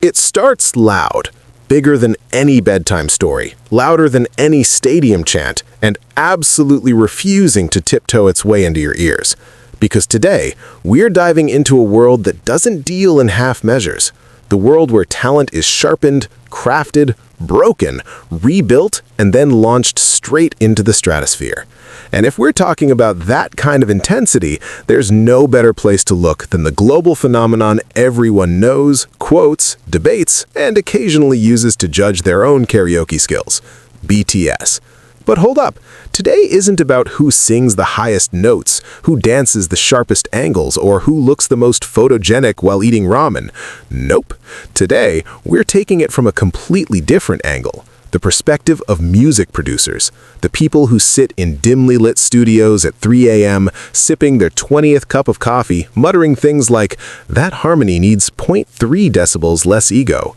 It starts loud, bigger than any bedtime story, louder than any stadium chant, and absolutely refusing to tiptoe its way into your ears. Because today, we're diving into a world that doesn't deal in half measures. The world where talent is sharpened, crafted, broken, rebuilt, and then launched straight into the stratosphere. And if we're talking about that kind of intensity, there's no better place to look than the global phenomenon everyone knows, quotes, debates, and occasionally uses to judge their own karaoke skills: BTS. But hold up, today isn't about who sings the highest notes, who dances the sharpest angles, or who looks the most photogenic while eating ramen. Nope. Today, we're taking it from a completely different angle. The perspective of music producers, the people who sit in dimly lit studios at 3 a.m., sipping their 20th cup of coffee, muttering things like, "That harmony needs 0.3 decibels less ego."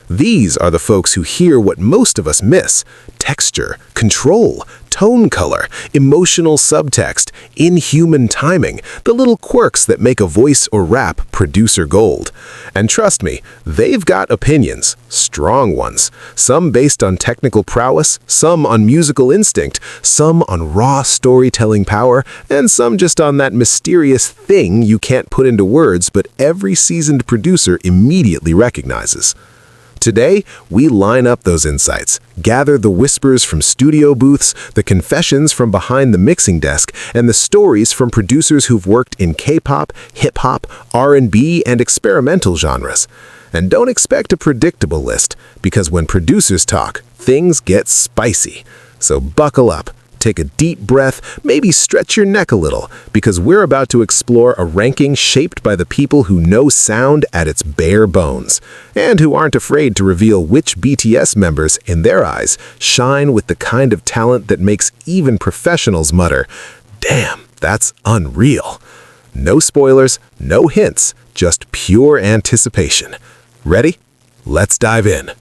These are the folks who hear what most of us miss: texture, control, tone color, emotional subtext, inhuman timing, the little quirks that make a voice or rap producer gold. And trust me, they've got opinions, strong ones, some based on technical prowess, some on musical instinct, some on raw storytelling power, and some just on that mysterious thing you can't put into words but every seasoned producer immediately recognizes. Today, we line up those insights, gather the whispers from studio booths, the confessions from behind the mixing desk, and the stories from producers who've worked in K-pop, hip-hop, R&B, and experimental genres. And don't expect a predictable list, because when producers talk, things get spicy. So buckle up. Take a deep breath, maybe stretch your neck a little, because we're about to explore a ranking shaped by the people who know sound at its bare bones, and who aren't afraid to reveal which BTS members, in their eyes, shine with the kind of talent that makes even professionals mutter, "Damn, that's unreal." No spoilers, no hints, just pure anticipation. Ready? Let's dive in.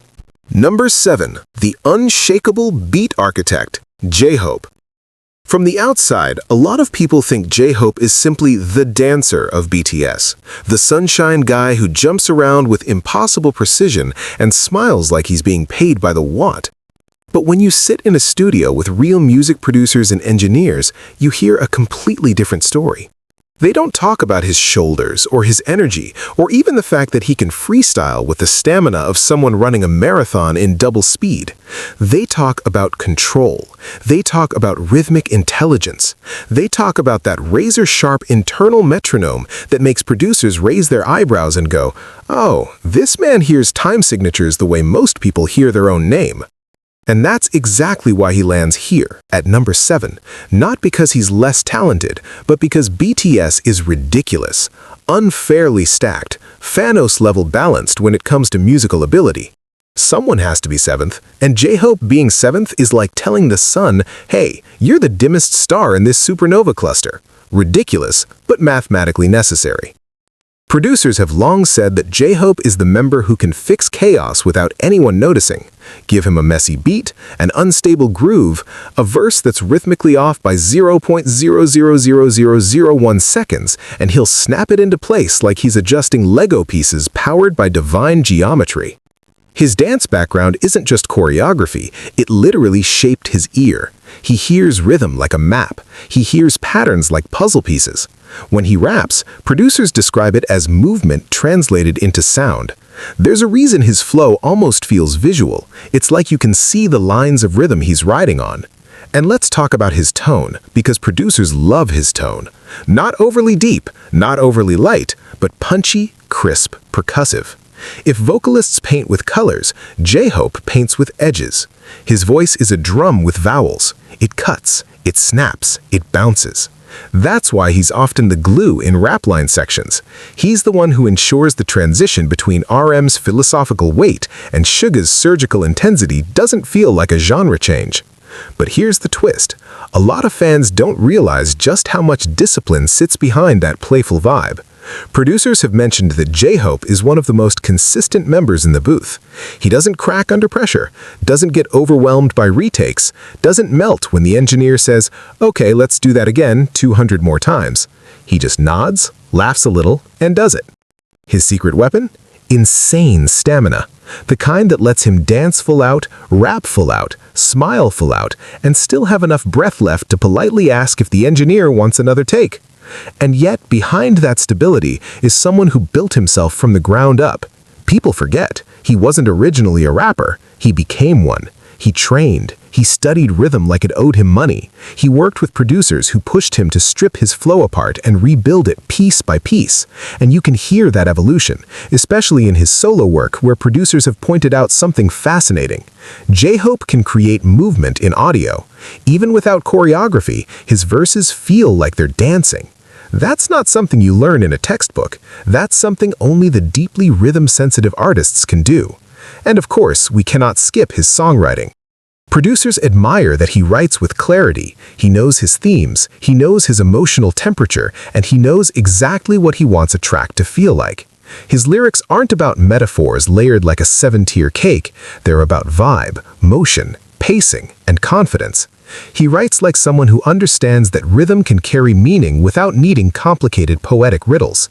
Number 7. The unshakable beat architect, J-Hope. From the outside, a lot of people think J-Hope is simply the dancer of BTS, the sunshine guy who jumps around with impossible precision and smiles like he's being paid by the watt. But when you sit in a studio with real music producers and engineers, you hear a completely different story. They don't talk about his shoulders or his energy or even the fact that he can freestyle with the stamina of someone running a marathon in double speed. They talk about control. They talk about rhythmic intelligence. They talk about that razor-sharp internal metronome that makes producers raise their eyebrows and go, "Oh, this man hears time signatures the way most people hear their own name." And that's exactly why he lands here, at number 7. Not because he's less talented, but because BTS is ridiculous, unfairly stacked, Thanos-level balanced when it comes to musical ability. Someone has to be 7th, and J-Hope being 7th is like telling the sun, "Hey, you're the dimmest star in this supernova cluster." Ridiculous, but mathematically necessary. Producers have long said that J-Hope is the member who can fix chaos without anyone noticing. Give him a messy beat, an unstable groove, a verse that's rhythmically off by 0.000001 seconds, and he'll snap it into place like he's adjusting Lego pieces powered by divine geometry. His dance background isn't just choreography, it literally shaped his ear. He hears rhythm like a map. He hears patterns like puzzle pieces. When he raps, producers describe it as movement translated into sound. There's a reason his flow almost feels visual. It's like you can see the lines of rhythm he's riding on. And let's talk about his tone, because producers love his tone. Not overly deep, not overly light, but punchy, crisp, percussive. If vocalists paint with colors, J-Hope paints with edges. His voice is a drum with vowels. It cuts, it snaps, it bounces. That's why he's often the glue in rap line sections. He's the one who ensures the transition between RM's philosophical weight and Suga's surgical intensity doesn't feel like a genre change. But here's the twist. A lot of fans don't realize just how much discipline sits behind that playful vibe. Producers have mentioned that J-Hope is one of the most consistent members in the booth. He doesn't crack under pressure, doesn't get overwhelmed by retakes, doesn't melt when the engineer says, "Okay, let's do that again 200 more times." He just nods, laughs a little, and does it. His secret weapon? insane stamina. The kind that lets him dance full out, rap full out, smile full out, and still have enough breath left to politely ask if the engineer wants another take. And yet, behind that stability is someone who built himself from the ground up. People forget, he wasn't originally a rapper, he became one. He trained, he studied rhythm like it owed him money. He worked with producers who pushed him to strip his flow apart and rebuild it piece by piece. And you can hear that evolution, especially in his solo work where producers have pointed out something fascinating. J-Hope can create movement in audio. Even without choreography, his verses feel like they're dancing. That's not something you learn in a textbook. That's something only the deeply rhythm-sensitive artists can do. And of course, we cannot skip his songwriting. Producers admire that he writes with clarity, he knows his themes, he knows his emotional temperature, and he knows exactly what he wants a track to feel like. His lyrics aren't about metaphors layered like a 7-tier cake, they're about vibe, motion, pacing, and confidence. He writes like someone who understands that rhythm can carry meaning without needing complicated poetic riddles.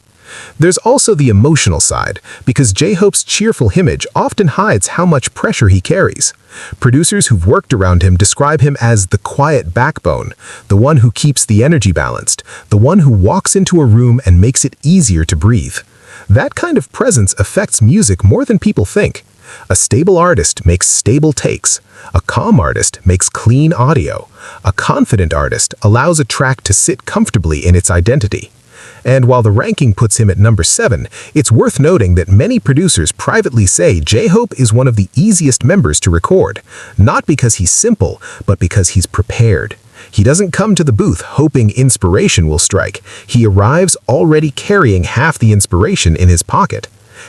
There's also the emotional side, because J-Hope's cheerful image often hides how much pressure he carries. Producers who've worked around him describe him as the quiet backbone, the one who keeps the energy balanced, the one who walks into a room and makes it easier to breathe. That kind of presence affects music more than people think. A stable artist makes stable takes. A calm artist makes clean audio. A confident artist allows a track to sit comfortably in its identity. And while the ranking puts him at number 7, it's worth noting that many producers privately say J-Hope is one of the easiest members to record, not because he's simple, but because he's prepared. He doesn't come to the booth hoping inspiration will strike. He arrives already carrying half the inspiration in his pocket.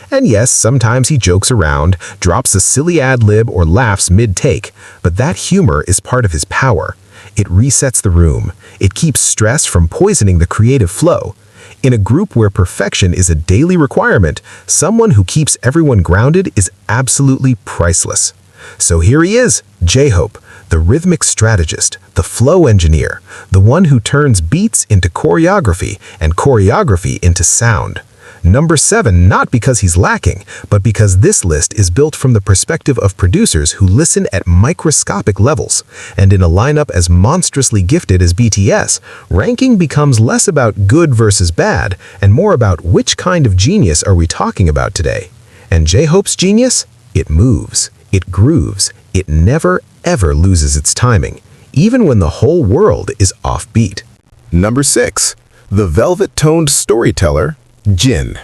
And yes, sometimes he jokes around, drops a silly ad-lib or laughs mid-take, but that humor is part of his power. It resets the room. It keeps stress from poisoning the creative flow. In a group where perfection is a daily requirement, someone who keeps everyone grounded is absolutely priceless. So here he is, J-Hope, the rhythmic strategist, the flow engineer, the one who turns beats into choreography and choreography into sound. Number 7, not because he's lacking, but because this list is built from the perspective of producers who listen at microscopic levels. And in a lineup as monstrously gifted as BTS, ranking becomes less about good versus bad and more about which kind of genius are we talking about today. And J-Hope's genius? It moves, it grooves, it never ever loses its timing, even when the whole world is offbeat. Number 6, the velvet-toned storyteller, Jin.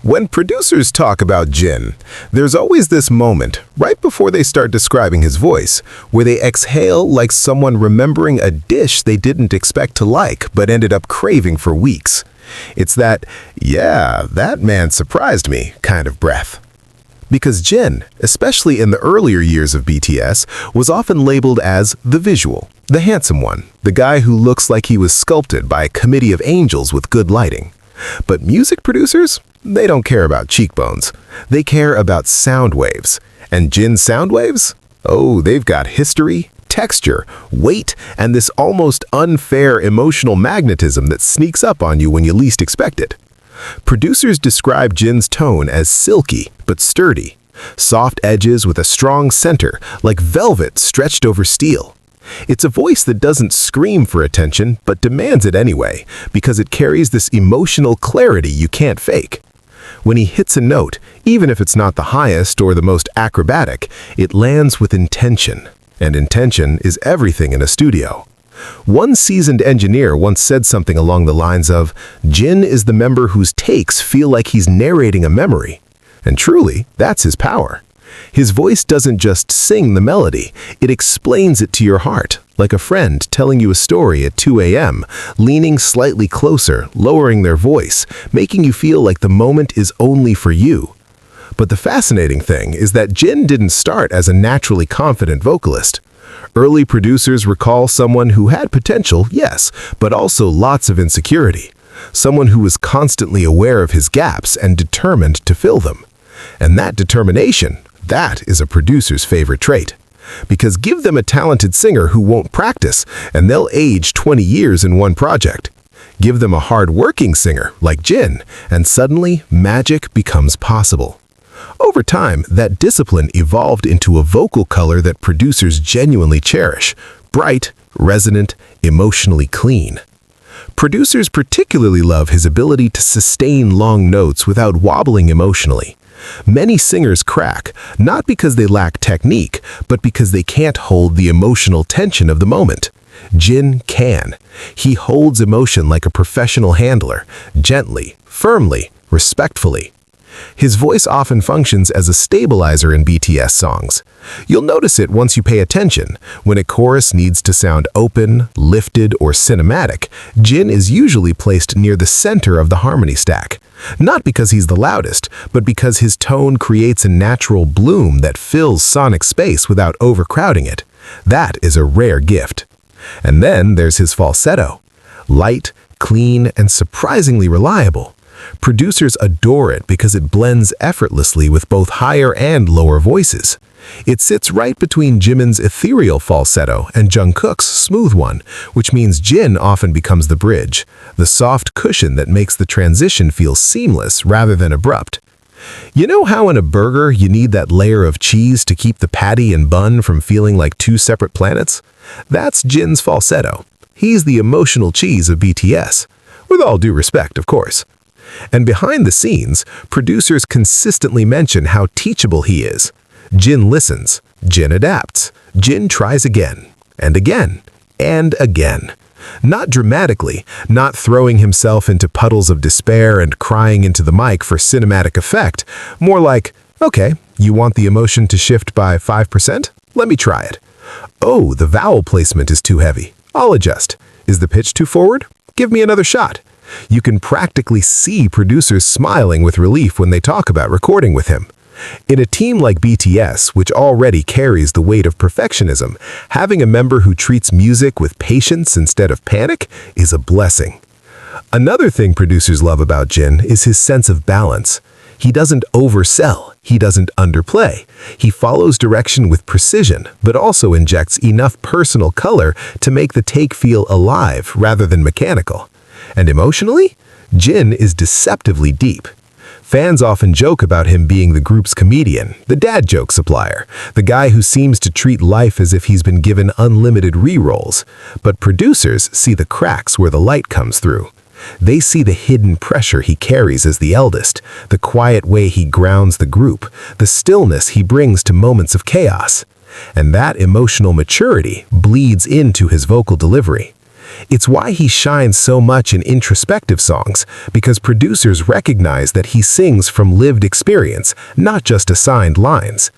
When producers talk about Jin, there's always this moment, right before they start describing his voice, where they exhale like someone remembering a dish they didn't expect to like but ended up craving for weeks. It's that, yeah, that man surprised me kind of breath. Because Jin, especially in the earlier years of BTS, was often labeled as the visual, the handsome one, the guy who looks like he was sculpted by a committee of angels with good lighting. But music producers, they don't care about cheekbones. They care about sound waves. And Jin's sound waves? Oh, they've got history, texture, weight, and this almost unfair emotional magnetism that sneaks up on you when you least expect it. Producers describe Jin's tone as silky but sturdy, soft edges with a strong center, like velvet stretched over steel. It's a voice that doesn't scream for attention, but demands it anyway, because it carries this emotional clarity you can't fake. When he hits a note, even if it's not the highest or the most acrobatic, it lands with intention, and intention is everything in a studio. One seasoned engineer once said something along the lines of, "Jin is the member whose takes feel like he's narrating a memory." And truly, that's his power. His voice doesn't just sing the melody, it explains it to your heart, like a friend telling you a story at 2 a.m., leaning slightly closer, lowering their voice, making you feel like the moment is only for you. But the fascinating thing is that Jin didn't start as a naturally confident vocalist. Early producers recall someone who had potential, yes, but also lots of insecurity. Someone who was constantly aware of his gaps and determined to fill them. And that determination, that is a producer's favorite trait. Because give them a talented singer who won't practice, and they'll age 20 years in one project. Give them a hard-working singer like Jin, and suddenly magic becomes possible. Over time, that discipline evolved into a vocal color that producers genuinely cherish: bright, resonant, emotionally clean. Producers particularly love his ability to sustain long notes without wobbling emotionally. Many singers crack, not because they lack technique, but because they can't hold the emotional tension of the moment. Jin can. He holds emotion like a professional handler, gently, firmly, respectfully. His voice often functions as a stabilizer in BTS songs. You'll notice it once you pay attention. When a chorus needs to sound open, lifted, or cinematic, Jin is usually placed near the center of the harmony stack. Not because he's the loudest, but because his tone creates a natural bloom that fills sonic space without overcrowding it. That is a rare gift. And then there's his falsetto. Light, clean, and surprisingly reliable. Producers adore it because it blends effortlessly with both higher and lower voices. It sits right between Jimin's ethereal falsetto and Jungkook's smooth one, which means Jin often becomes the bridge, the soft cushion that makes the transition feel seamless rather than abrupt. You know how in a burger you need that layer of cheese to keep the patty and bun from feeling like two separate planets? That's Jin's falsetto. He's the emotional cheese of BTS. With all due respect, of course. And behind the scenes, producers consistently mention how teachable he is. Jin listens, Jin adapts, Jin tries again, and again, and again. Not dramatically, not throwing himself into puddles of despair and crying into the mic for cinematic effect, more like, okay, you want the emotion to shift by 5%? Let me try it. Oh, the vowel placement is too heavy. I'll adjust. Is the pitch too forward? Give me another shot. You can practically see producers smiling with relief when they talk about recording with him. In a team like BTS, which already carries the weight of perfectionism, having a member who treats music with patience instead of panic is a blessing. Another thing producers love about Jin is his sense of balance. He doesn't oversell, he doesn't underplay. He follows direction with precision, but also injects enough personal color to make the take feel alive rather than mechanical. And emotionally, Jin is deceptively deep. Fans often joke about him being the group's comedian, the dad joke supplier, the guy who seems to treat life as if he's been given unlimited re-rolls. But producers see the cracks where the light comes through. They see the hidden pressure he carries as the eldest, the quiet way he grounds the group, the stillness he brings to moments of chaos. And that emotional maturity bleeds into his vocal delivery. It's why he shines so much in introspective songs, because producers recognize that he sings from lived experience, not just assigned lines.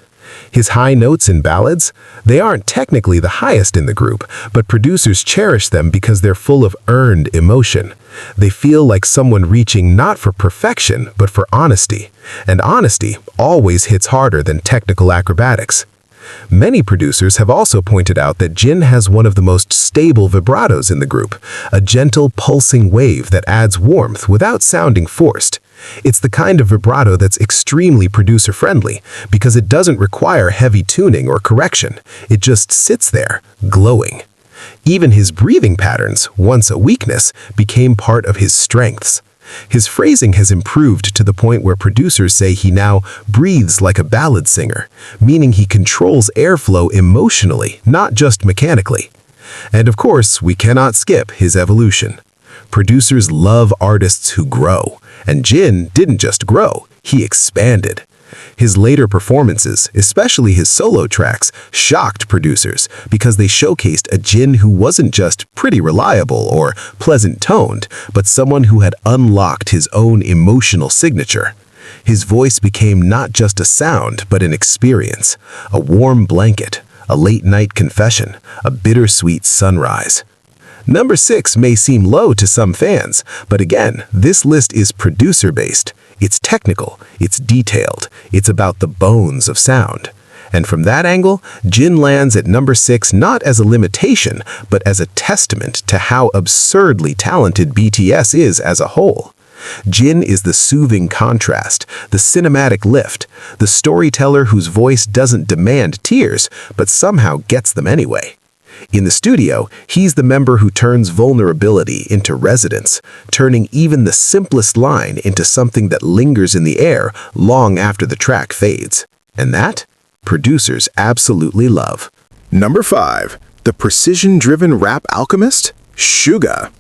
His high notes in ballads, they aren't technically the highest in the group, but producers cherish them because they're full of earned emotion. They feel like someone reaching not for perfection, but for honesty. And honesty always hits harder than technical acrobatics. Many producers have also pointed out that Jin has one of the most stable vibratos in the group, a gentle pulsing wave that adds warmth without sounding forced. It's the kind of vibrato that's extremely producer-friendly because it doesn't require heavy tuning or correction. It just sits there, glowing. Even his breathing patterns, once a weakness, became part of his strengths. His phrasing has improved to the point where producers say he now breathes like a ballad singer, meaning he controls airflow emotionally, not just mechanically. And of course, we cannot skip his evolution. Producers love artists who grow, and Jin didn't just grow, he expanded. His later performances, especially his solo tracks, shocked producers because they showcased a Jin who wasn't just pretty reliable or pleasant-toned, but someone who had unlocked his own emotional signature. His voice became not just a sound, but an experience, a warm blanket, a late-night confession, a bittersweet sunrise. Number 6 may seem low to some fans, but again, this list is producer-based. It's technical, it's detailed, it's about the bones of sound. And from that angle, Jin lands at number 6 not as a limitation, but as a testament to how absurdly talented BTS is as a whole. Jin is the soothing contrast, the cinematic lift, the storyteller whose voice doesn't demand tears, but somehow gets them anyway. In the studio, he's the member who turns vulnerability into resonance, turning even the simplest line into something that lingers in the air long after the track fades. And that, producers absolutely love. Number 5. The precision-driven rap alchemist, Suga.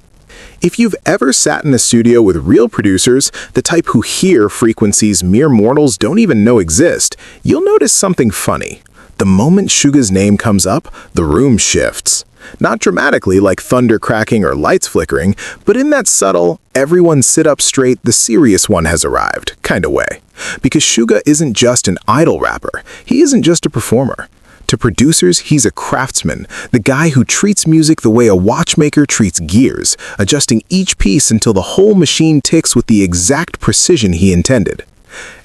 If you've ever sat in a studio with real producers, the type who hear frequencies mere mortals don't even know exist, you'll notice something funny. The moment Suga's name comes up, the room shifts. Not dramatically like thunder cracking or lights flickering, but in that subtle, everyone sit up straight, the serious one has arrived kind of way. Because Suga isn't just an idol rapper, he isn't just a performer. To producers, he's a craftsman, the guy who treats music the way a watchmaker treats gears, adjusting each piece until the whole machine ticks with the exact precision he intended.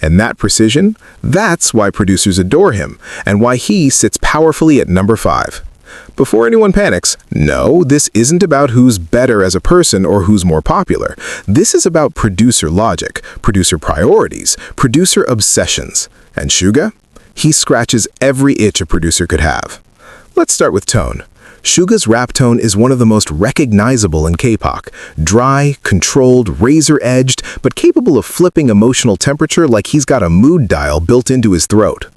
And that precision, that's why producers adore him, and why he sits powerfully at number 5. Before anyone panics, no, this isn't about who's better as a person or who's more popular. This is about producer logic, producer priorities, producer obsessions. And Suga? He scratches every itch a producer could have. Let's start with tone. Suga's rap tone is one of the most recognizable in K-pop. Dry, controlled, razor-edged, but capable of flipping emotional temperature like he's got a mood dial built into his throat.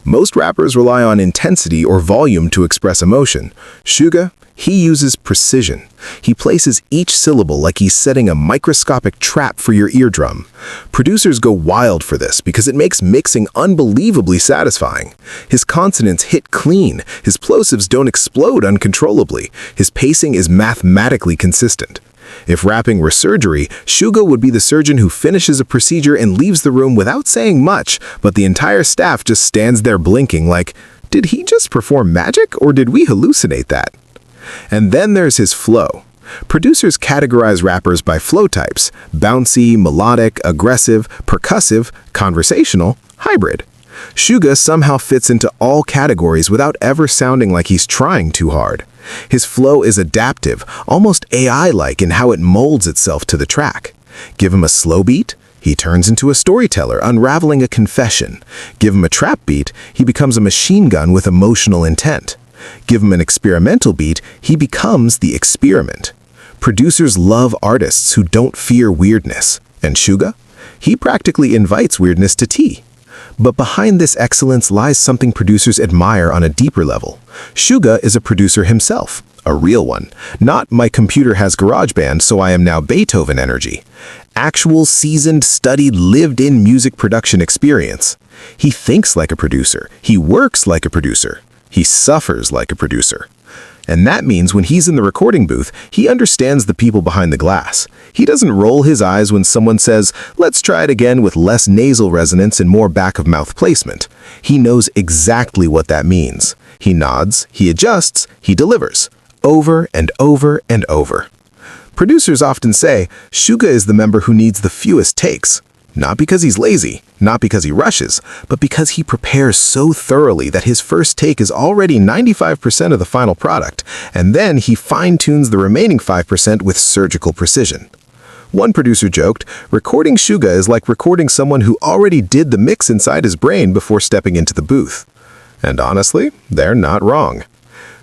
Most rappers rely on intensity or volume to express emotion. Suga, he uses precision. He places each syllable like he's setting a microscopic trap for your eardrum. Producers go wild for this because it makes mixing unbelievably satisfying. His consonants hit clean, his plosives don't explode uncontrollably, his pacing is mathematically consistent. If rapping were surgery, Suga would be the surgeon who finishes a procedure and leaves the room without saying much, but the entire staff just stands there blinking like, did he just perform magic or did we hallucinate that? And then there's his flow. Producers categorize rappers by flow types: bouncy, melodic, aggressive, percussive, conversational, hybrid. Suga somehow fits into all categories without ever sounding like he's trying too hard. His flow is adaptive, almost AI-like in how it molds itself to the track. Give him a slow beat, he turns into a storyteller unraveling a confession. Give him a trap beat, he becomes a machine gun with emotional intent. Give him an experimental beat, he becomes the experiment. Producers love artists who don't fear weirdness. And Suga? He practically invites weirdness to tea. But behind this excellence lies something producers admire on a deeper level. Suga is a producer himself, a real one. Not my computer has GarageBand, so I am now Beethoven energy. Actual, seasoned, studied, lived-in music production experience. He thinks like a producer. He works like a producer. He suffers like a producer. And that means when he's in the recording booth, he understands the people behind the glass. He doesn't roll his eyes when someone says, let's try it again with less nasal resonance and more back-of-mouth placement. He knows exactly what that means. He nods, he adjusts, he delivers. Over and over and over. Producers often say, Suga is the member who needs the fewest takes. Not because he's lazy, not because he rushes, but because he prepares so thoroughly that his first take is already 95% of the final product, and then he fine-tunes the remaining 5% with surgical precision. One producer joked, recording Suga is like recording someone who already did the mix inside his brain before stepping into the booth. And honestly, they're not wrong.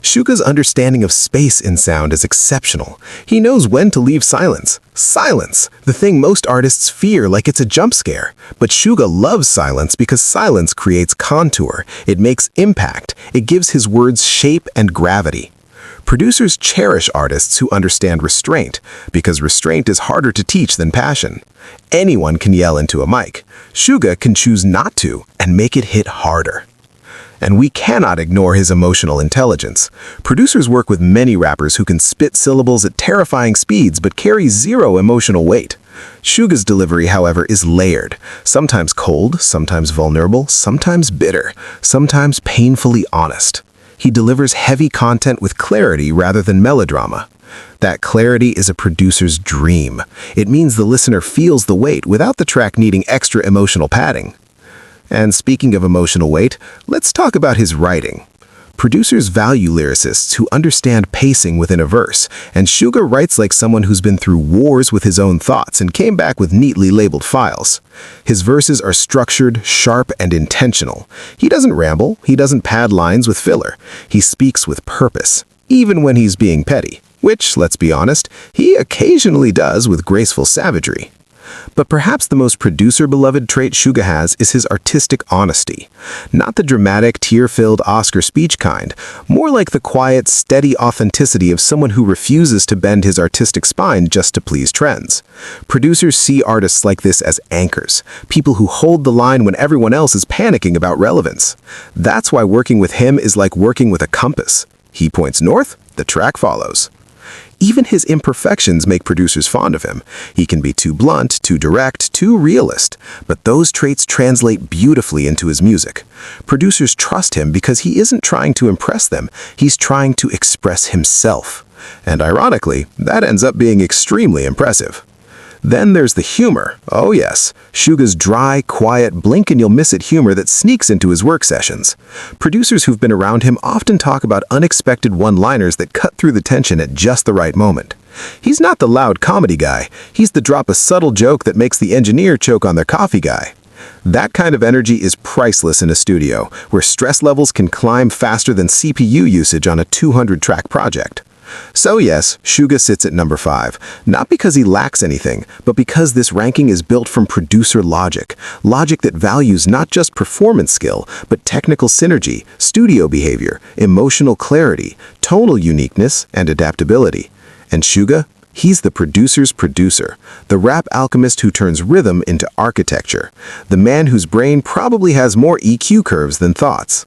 Suga's understanding of space in sound is exceptional. He knows when to leave silence. Silence, the thing most artists fear like it's a jump scare. But Suga loves silence because silence creates contour. It makes impact. It gives his words shape and gravity. Producers cherish artists who understand restraint, because restraint is harder to teach than passion. Anyone can yell into a mic. Suga can choose not to and make it hit harder. And we cannot ignore his emotional intelligence. Producers work with many rappers who can spit syllables at terrifying speeds but carry zero emotional weight. Suga's delivery, however, is layered. Sometimes cold, sometimes vulnerable, sometimes bitter, sometimes painfully honest. He delivers heavy content with clarity rather than melodrama. That clarity is a producer's dream. It means the listener feels the weight without the track needing extra emotional padding. And speaking of emotional weight, let's talk about his writing. Producers value lyricists who understand pacing within a verse, and Suga writes like someone who's been through wars with his own thoughts and came back with neatly labeled files. His verses are structured, sharp, and intentional. He doesn't ramble, he doesn't pad lines with filler. He speaks with purpose. even when he's being petty, which, let's be honest, he occasionally does with graceful savagery. But perhaps the most producer-beloved trait Suga has is his artistic honesty. Not the dramatic, tear-filled Oscar speech kind, more like the quiet, steady authenticity of someone who refuses to bend his artistic spine just to please trends. Producers see artists like this as anchors, people who hold the line when everyone else is panicking about relevance. That's why working with him is like working with a compass. He points north, the track follows. Even his imperfections make producers fond of him. He can be too blunt, too direct, too realist, but those traits translate beautifully into his music. Producers trust him because he isn't trying to impress them, he's trying to express himself. And ironically, that ends up being extremely impressive. Then there's the humor. Oh yes, Suga's dry, quiet, blink-and-you'll-miss-it humor that sneaks into his work sessions. Producers who've been around him often talk about unexpected one-liners that cut through the tension at just the right moment. He's not the loud comedy guy. He's the drop-a-subtle joke that makes the engineer choke on their coffee guy. That kind of energy is priceless in a studio, where stress levels can climb faster than CPU usage on a 200-track project. So yes, Suga sits at number 5, not because he lacks anything, but because this ranking is built from producer logic that values not just performance skill, but technical synergy, studio behavior, emotional clarity, tonal uniqueness, and adaptability. And Suga? He's the producer's producer, the rap alchemist who turns rhythm into architecture, the man whose brain probably has more EQ curves than thoughts.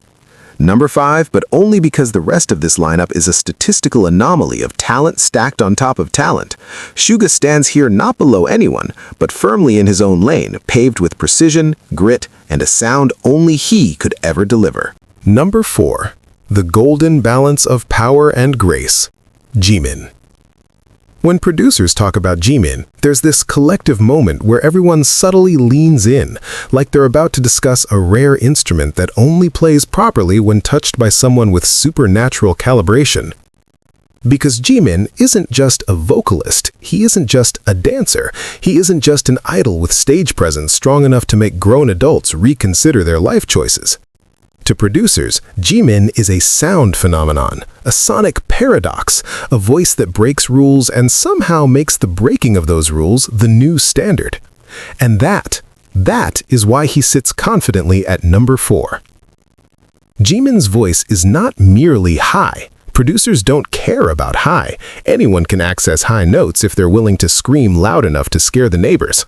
Number 5, but only because the rest of this lineup is a statistical anomaly of talent stacked on top of talent. Suga stands here not below anyone, but firmly in his own lane, paved with precision, grit, and a sound only he could ever deliver. Number 4. The golden balance of power and grace. Jimin. When producers talk about Jimin, there's this collective moment where everyone subtly leans in, like they're about to discuss a rare instrument that only plays properly when touched by someone with supernatural calibration. Because Jimin isn't just a vocalist, he isn't just a dancer, he isn't just an idol with stage presence strong enough to make grown adults reconsider their life choices. To producers, Jimin is a sound phenomenon, a sonic paradox, a voice that breaks rules and somehow makes the breaking of those rules the new standard. And that is why he sits confidently at number 4. Jimin's voice is not merely high. Producers don't care about high. Anyone can access high notes if they're willing to scream loud enough to scare the neighbors.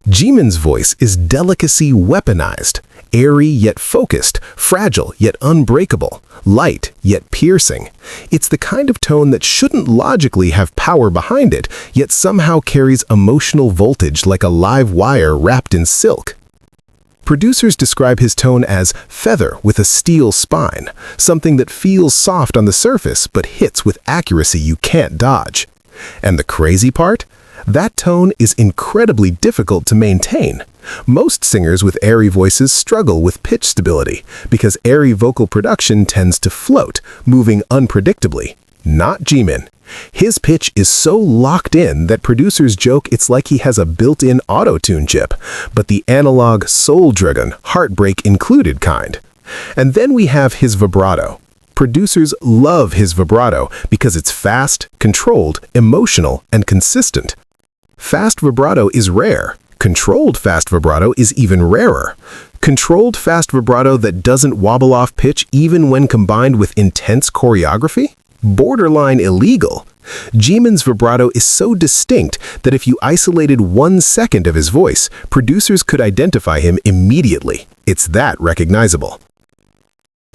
Jimin's voice is delicacy weaponized, airy yet focused, fragile yet unbreakable, light yet piercing. It's the kind of tone that shouldn't logically have power behind it, yet somehow carries emotional voltage like a live wire wrapped in silk. Producers describe his tone as feather with a steel spine, something that feels soft on the surface but hits with accuracy you can't dodge. And the crazy part? That tone is incredibly difficult to maintain. Most singers with airy voices struggle with pitch stability because airy vocal production tends to float, moving unpredictably. Not Jimin. His pitch is so locked in that producers joke it's like he has a built-in auto-tune chip, but the analog soul-driven, heartbreak included kind. And then we have his vibrato. Producers love his vibrato because it's fast, controlled, emotional, and consistent. Fast vibrato is rare. Controlled fast vibrato is even rarer. Controlled fast vibrato that doesn't wobble off pitch even when combined with intense choreography? Borderline illegal. Jimin's vibrato is so distinct that if you isolated 1 second of his voice, producers could identify him immediately. It's that recognizable.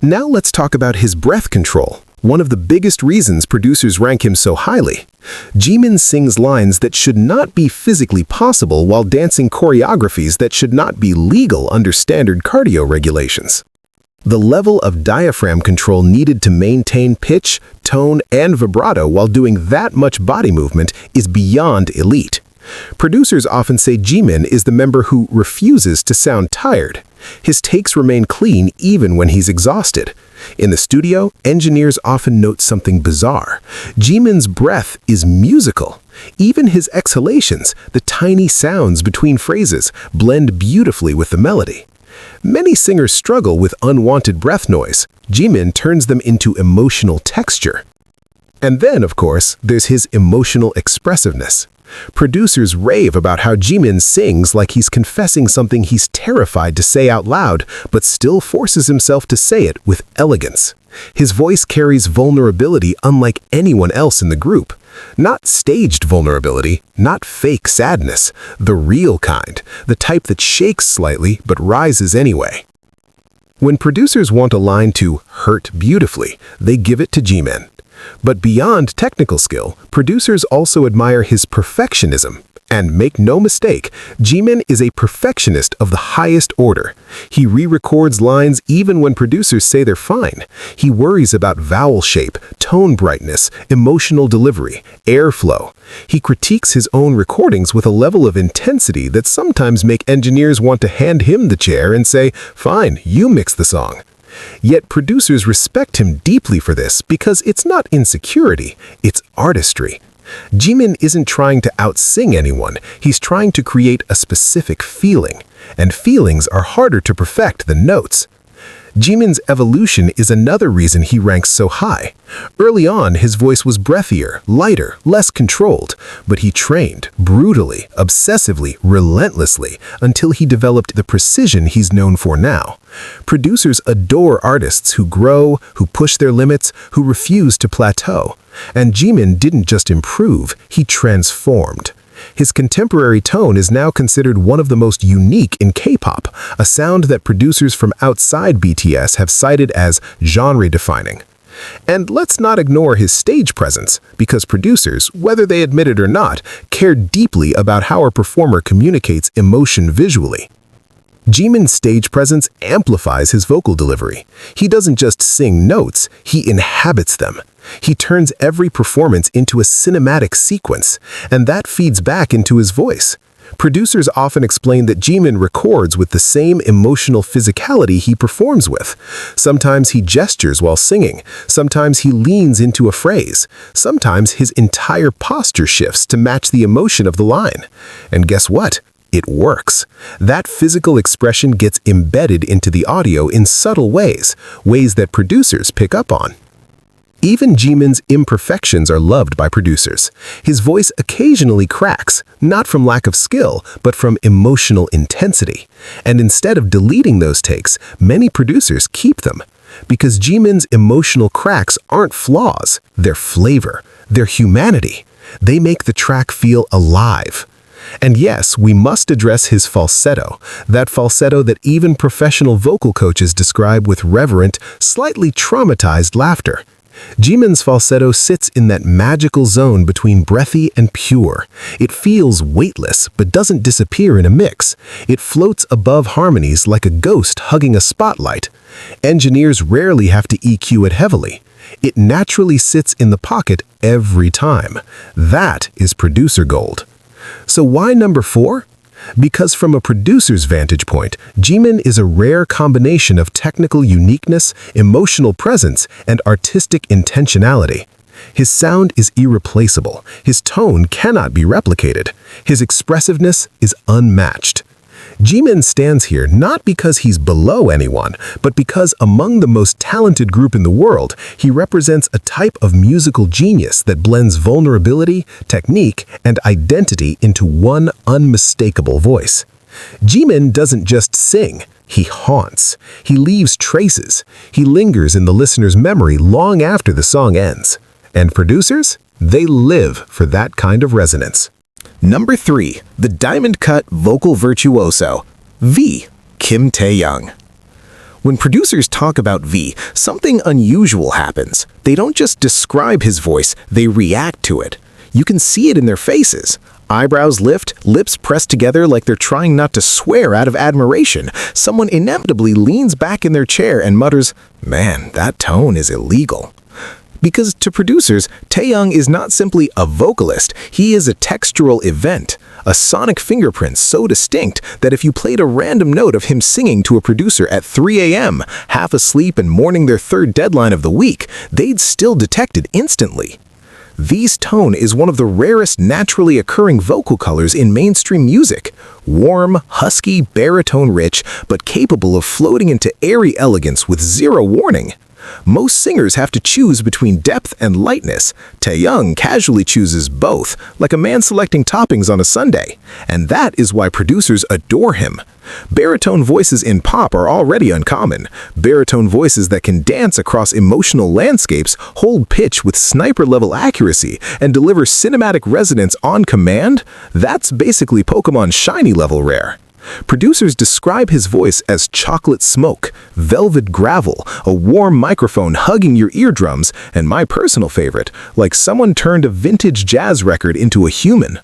Now let's talk about his breath control, one of the biggest reasons producers rank him so highly. Jimin sings lines that should not be physically possible while dancing choreographies that should not be legal under standard cardio regulations. The level of diaphragm control needed to maintain pitch, tone, and vibrato while doing that much body movement is beyond elite. Producers often say Jimin is the member who refuses to sound tired. His takes remain clean even when he's exhausted. In the studio, engineers often note something bizarre. Jimin's breath is musical. Even his exhalations, the tiny sounds between phrases, blend beautifully with the melody. Many singers struggle with unwanted breath noise. Jimin turns them into emotional texture. And then, of course, there's his emotional expressiveness. Producers rave about how Jimin sings like he's confessing something he's terrified to say out loud, but still forces himself to say it with elegance. His voice carries vulnerability unlike anyone else in the group. Not staged vulnerability, not fake sadness, the real kind, the type that shakes slightly but rises anyway. When producers want a line to hurt beautifully, they give it to Jimin. But beyond technical skill, producers also admire his perfectionism. And make no mistake, Jimin is a perfectionist of the highest order. He re-records lines even when producers say they're fine. He worries about vowel shape, tone brightness, emotional delivery, airflow. He critiques his own recordings with a level of intensity that sometimes make engineers want to hand him the chair and say, "Fine, you mix the song." Yet producers respect him deeply for this because it's not insecurity, it's artistry. Jimin isn't trying to outsing anyone, he's trying to create a specific feeling, and feelings are harder to perfect than notes. Jimin's evolution is another reason he ranks so high. Early on, his voice was breathier, lighter, less controlled, but he trained brutally, obsessively, relentlessly until he developed the precision he's known for now. Producers adore artists who grow, who push their limits, who refuse to plateau. And Jimin didn't just improve, he transformed. His contemporary tone is now considered one of the most unique in K-pop, a sound that producers from outside BTS have cited as genre-defining. And let's not ignore his stage presence, because producers, whether they admit it or not, care deeply about how a performer communicates emotion visually. Jimin's stage presence amplifies his vocal delivery. He doesn't just sing notes, he inhabits them. He turns every performance into a cinematic sequence, and that feeds back into his voice. Producers often explain that Jimin records with the same emotional physicality he performs with. Sometimes he gestures while singing, sometimes he leans into a phrase, sometimes his entire posture shifts to match the emotion of the line. And guess what? It works. That physical expression gets embedded into the audio in subtle ways, ways that producers pick up on. Even Jimin's imperfections are loved by producers. His voice occasionally cracks, not from lack of skill, but from emotional intensity. And instead of deleting those takes, many producers keep them. Because Jimin's emotional cracks aren't flaws, they're flavor, they're humanity. They make the track feel alive. And yes, we must address his falsetto, that falsetto that even professional vocal coaches describe with reverent, slightly traumatized laughter. Jimin's falsetto sits in that magical zone between breathy and pure. It feels weightless, but doesn't disappear in a mix. It floats above harmonies like a ghost hugging a spotlight. Engineers rarely have to EQ it heavily. It naturally sits in the pocket every time. That is producer gold. So why number 4? Because from a producer's vantage point, Jimin is a rare combination of technical uniqueness, emotional presence, and artistic intentionality. His sound is irreplaceable. His tone cannot be replicated. His expressiveness is unmatched. Jimin stands here not because he's below anyone, but because among the most talented group in the world, he represents a type of musical genius that blends vulnerability, technique, and identity into one unmistakable voice. Jimin doesn't just sing, he haunts. He leaves traces. He lingers in the listener's memory long after the song ends. And producers? They live for that kind of resonance. Number 3, the diamond-cut vocal virtuoso, V, Kim Tae-young. When producers talk about V, something unusual happens. They don't just describe his voice, they react to it. You can see it in their faces. Eyebrows lift, lips pressed together like they're trying not to swear out of admiration. Someone inevitably leans back in their chair and mutters, "Man, that tone is illegal." Because to producers, Tae-young is not simply a vocalist, he is a textural event, a sonic fingerprint so distinct that if you played a random note of him singing to a producer at 3 a.m., half asleep and mourning their third deadline of the week, they'd still detect it instantly. V's tone is one of the rarest naturally occurring vocal colors in mainstream music. Warm, husky, baritone-rich, but capable of floating into airy elegance with zero warning. Most singers have to choose between depth and lightness. Taehyung casually chooses both, like a man selecting toppings on a sundae. And that is why producers adore him. Baritone voices in pop are already uncommon. Baritone voices that can dance across emotional landscapes, hold pitch with sniper-level accuracy, and deliver cinematic resonance on command? That's basically Pokemon Shiny-level rare. Producers describe his voice as chocolate smoke, velvet gravel, a warm microphone hugging your eardrums, and my personal favorite, like someone turned a vintage jazz record into a human.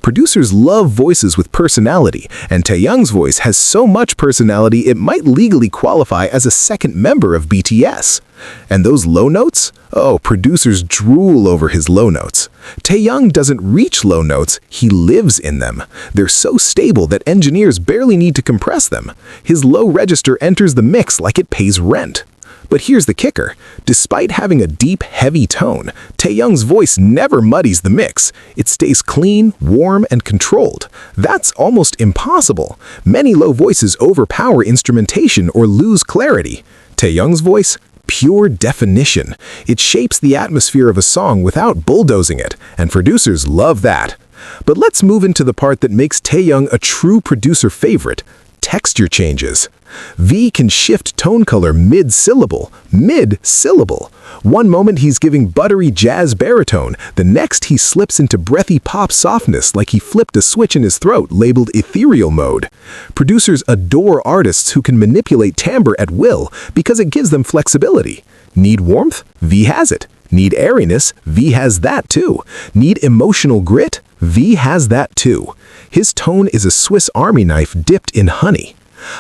Producers love voices with personality, and Taehyung's voice has so much personality it might legally qualify as a second member of BTS. And those low notes? Oh, producers drool over his low notes. Taehyung doesn't reach low notes, he lives in them. They're so stable that engineers barely need to compress them. His low register enters the mix like it pays rent. But here's the kicker. Despite having a deep, heavy tone, Taehyung's voice never muddies the mix. It stays clean, warm, and controlled. That's almost impossible. Many low voices overpower instrumentation or lose clarity. Taehyung's voice? Pure definition. It shapes the atmosphere of a song without bulldozing it, and producers love that. But let's move into the part that makes Taehyung a true producer favorite: texture changes. V can shift tone color mid-syllable. Mid-syllable. One moment he's giving buttery jazz baritone, the next he slips into breathy pop softness like he flipped a switch in his throat labeled ethereal mode. Producers adore artists who can manipulate timbre at will because it gives them flexibility. Need warmth? V has it. Need airiness? V has that too. Need emotional grit? V has that too. His tone is a Swiss Army knife dipped in honey.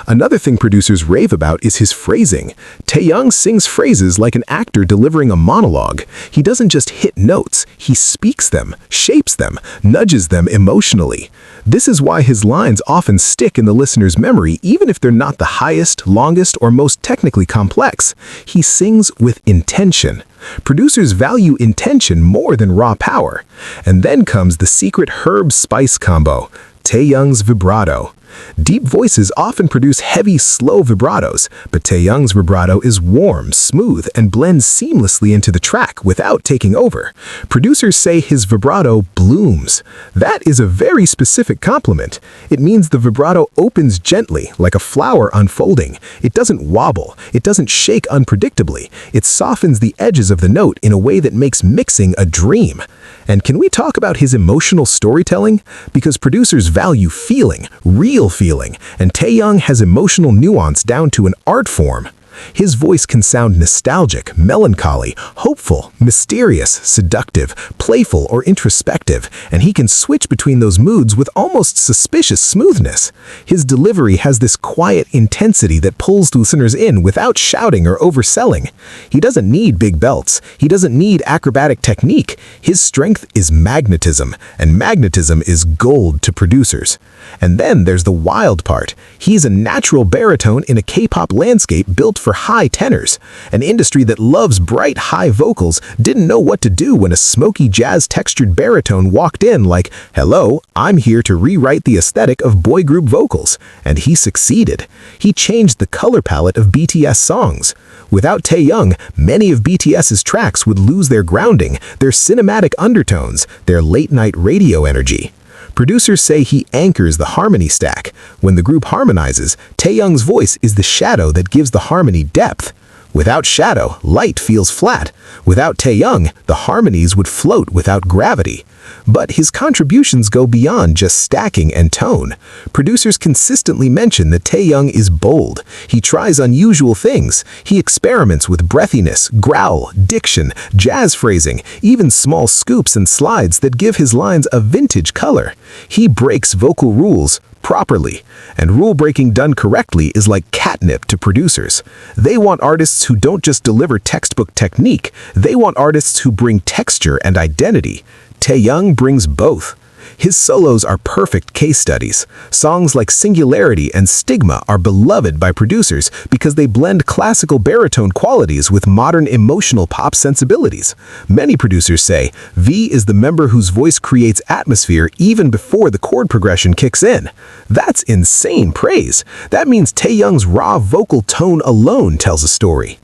Another thing producers rave about is his phrasing. Taehyung sings phrases like an actor delivering a monologue. He doesn't just hit notes, he speaks them, shapes them, nudges them emotionally. This is why his lines often stick in the listener's memory even if they're not the highest, longest, or most technically complex. He sings with intention. Producers value intention more than raw power. And then comes the secret herb-spice combo: Taehyung's vibrato. Deep voices often produce heavy, slow vibratos, but Taehyung's vibrato is warm, smooth, and blends seamlessly into the track without taking over. Producers say his vibrato blooms. That is a very specific compliment. It means the vibrato opens gently, like a flower unfolding. It doesn't wobble. It doesn't shake unpredictably. It softens the edges of the note in a way that makes mixing a dream. And can we talk about his emotional storytelling? Because producers value feeling, real feeling, and Taehyung has emotional nuance down to an art form. His voice can sound nostalgic, melancholy, hopeful, mysterious, seductive, playful, or introspective, and he can switch between those moods with almost suspicious smoothness. His delivery has this quiet intensity that pulls listeners in without shouting or overselling. He doesn't need big belts. He doesn't need acrobatic technique. His strength is magnetism, and magnetism is gold to producers. And then there's the wild part. He's a natural baritone in a K-pop landscape built for high tenors. An industry that loves bright, high vocals didn't know what to do when a smoky jazz-textured baritone walked in like, "Hello, I'm here to rewrite the aesthetic of boy group vocals." And he succeeded. He changed the color palette of BTS songs. Without Taehyung, many of BTS's tracks would lose their grounding, their cinematic undertones, their late-night radio energy. Producers say he anchors the harmony stack. When the group harmonizes, Taehyung's voice is the shadow that gives the harmony depth. Without shadow, light feels flat. Without Taehyung, the harmonies would float without gravity. But his contributions go beyond just stacking and tone. Producers consistently mention that Taehyung is bold. He tries unusual things. He experiments with breathiness, growl, diction, jazz phrasing, even small scoops and slides that give his lines a vintage color. He breaks vocal rules properly, and rule-breaking done correctly is like catnip to producers. They want artists who don't just deliver textbook technique, they want artists who bring texture and identity. Taehyung brings both. His solos are perfect case studies. Songs like Singularity and Stigma are beloved by producers because they blend classical baritone qualities with modern emotional pop sensibilities. Many producers say V is the member whose voice creates atmosphere even before the chord progression kicks in. That's insane praise. That means Taehyung's raw vocal tone alone tells a story.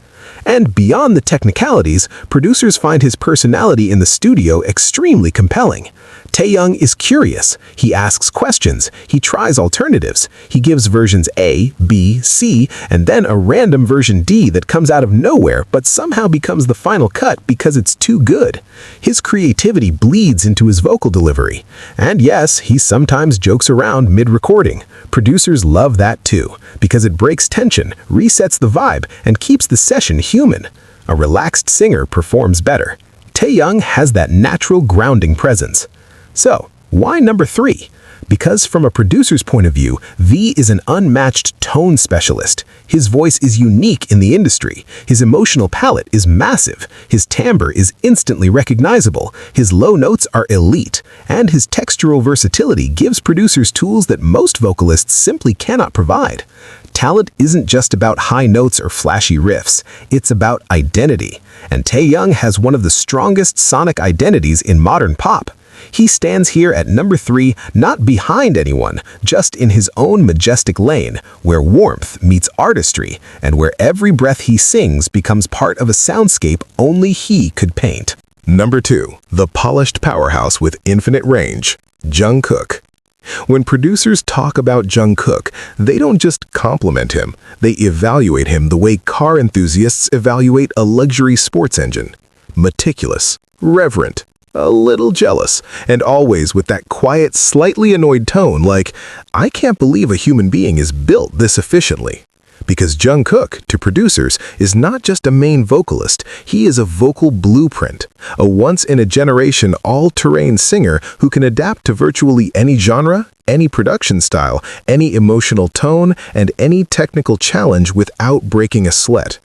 And beyond the technicalities, producers find his personality in the studio extremely compelling. Taehyung is curious, he asks questions, he tries alternatives, he gives versions A, B, C, and then a random version D that comes out of nowhere but somehow becomes the final cut because it's too good. His creativity bleeds into his vocal delivery. And yes, he sometimes jokes around mid-recording. Producers love that too, because it breaks tension, resets the vibe, and keeps the session human. A relaxed singer performs better. Taehyung has that natural grounding presence. So, why number 3? Because from a producer's point of view, V is an unmatched tone specialist. His voice is unique in the industry. His emotional palette is massive. His timbre is instantly recognizable. His low notes are elite. And his textural versatility gives producers tools that most vocalists simply cannot provide. Talent isn't just about high notes or flashy riffs. It's about identity. And Taehyung has one of the strongest sonic identities in modern pop. He stands here at number 3, not behind anyone, just in his own majestic lane, where warmth meets artistry, and where every breath he sings becomes part of a soundscape only he could paint. Number 2. The polished powerhouse with infinite range, Jungkook. When producers talk about Jungkook, they don't just compliment him, they evaluate him the way car enthusiasts evaluate a luxury sports engine. Meticulous, reverent, a little jealous, and always with that quiet, slightly annoyed tone like, I can't believe a human being is built this efficiently. Because Jungkook, to producers, is not just a main vocalist, he is a vocal blueprint, a once-in-a-generation all-terrain singer who can adapt to virtually any genre, any production style, any emotional tone, and any technical challenge without breaking a sweat.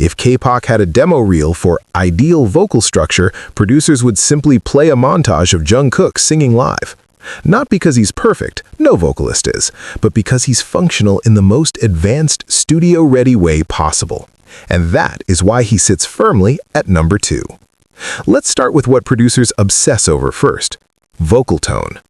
If K-pop had a demo reel for ideal vocal structure, producers would simply play a montage of Jungkook singing live. Not because he's perfect, no vocalist is, but because he's functional in the most advanced, studio-ready way possible. And that is why he sits firmly at number 2. Let's start with what producers obsess over first: vocal tone.